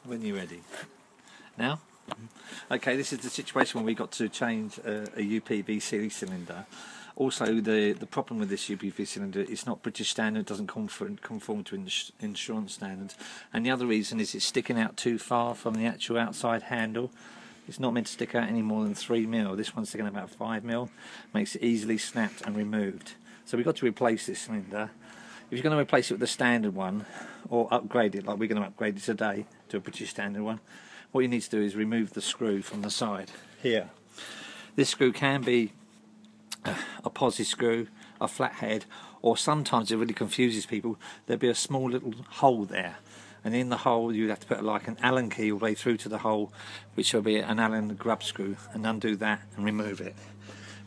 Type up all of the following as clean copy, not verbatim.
When you're ready. Now? Okay, this is the situation when we got to change a UPVC cylinder. Also, the problem with this UPVC cylinder, it's not British standard, it doesn't conform to insurance standards. And the other reason is it's sticking out too far from the actual outside handle. It's not meant to stick out any more than 3mm. This one's sticking about 5mm. Makes it easily snapped and removed. So we've got to replace this cylinder. If you're going to replace it with the standard one, or upgrade it, like we're going to upgrade it today to a British standard one, what you need to do is remove the screw from the side here. This screw can be a posi screw, a flathead, or sometimes it really confuses people. There'll be a small little hole there, and in the hole you have to put like an Allen key all the way through to the hole, which will be an Allen grub screw, and undo that and remove it.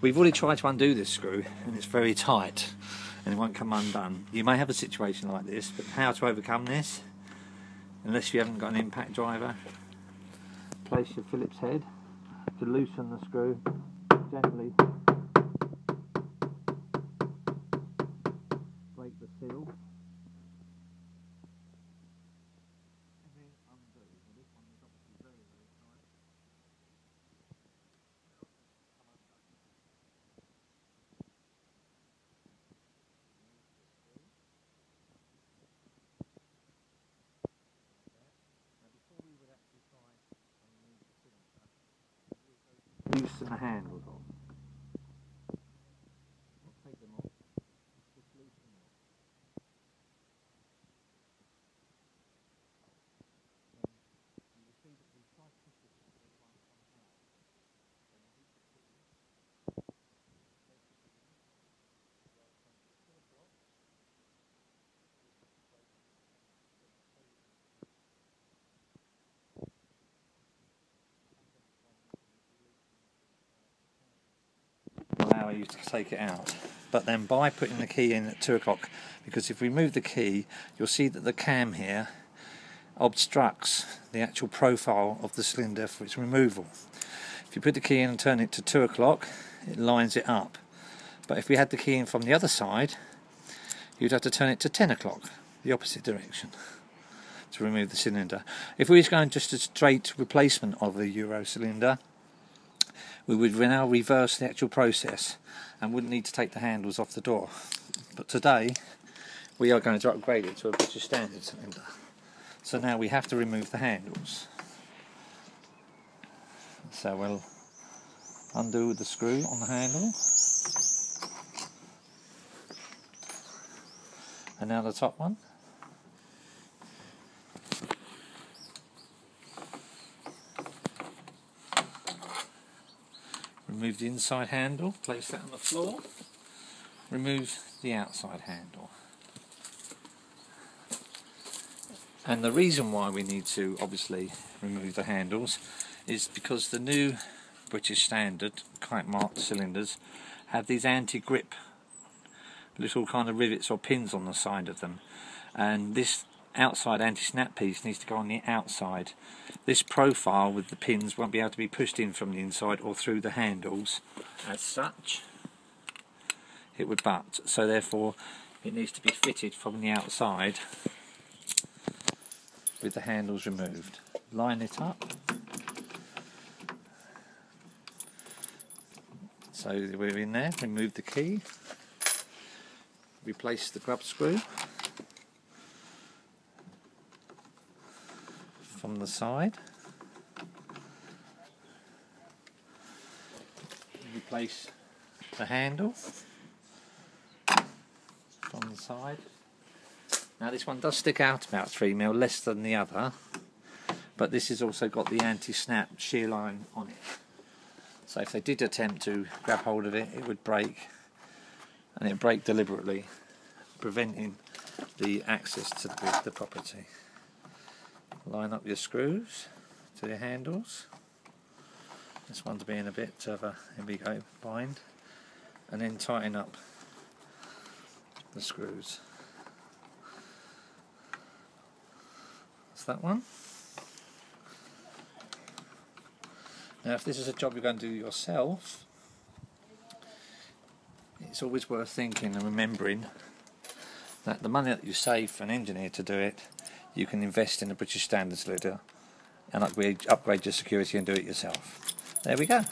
We've already tried to undo this screw and it's very tight and it won't come undone. You may have a situation like this, but how to overcome this, unless you haven't got an impact driver, place your Phillips head to loosen the screw gently, break the seal, and then undo. Well, this one is obviously very, very tight. Loosen the handles off. Not take them off, just loosen them off. Then you will see that the side pieces of this one come out. Then you need to put in, take it in, go from the 2 o'clock, allow you to take it out, but then by putting the key in at 2 o'clock, because if we move the key you'll see that the cam here obstructs the actual profile of the cylinder for its removal. If you put the key in and turn it to 2 o'clock it lines it up, but if we had the key in from the other side you'd have to turn it to 10 o'clock, the opposite direction, to remove the cylinder. If we was going just a straight replacement of the Euro cylinder, we would now reverse the actual process and wouldn't need to take the handles off the door. But today we are going to upgrade it to a British standard cylinder. So now we have to remove the handles. So we'll undo the screw on the handle. And now the top one. Remove the inside handle, place that on the floor, remove the outside handle. And the reason why we need to obviously remove the handles is because the new British standard kite marked cylinders have these anti-grip little kind of rivets or pins on the side of them, and this outside anti-snap piece needs to go on the outside. This profile with the pins won't be able to be pushed in from the inside or through the handles as such. It would butt, so therefore it needs to be fitted from the outside with the handles removed. Line it up. So we're in there, remove the key, replace the grub screw from the side, replace the handle from the side. Now this one does stick out about 3mm, less than the other, but this has also got the anti-snap shear line on it. So if they did attempt to grab hold of it, it would break, and it would break deliberately, preventing the access to the property. Line up your screws to your handles. This one's being a bit of a, here we go, bind, and then tighten up the screws. That's that one. Now if this is a job you're going to do yourself, it's always worth thinking and remembering that the money that you save for an engineer to do it, you can invest in a British standard cylinder and upgrade your security and do it yourself. There we go.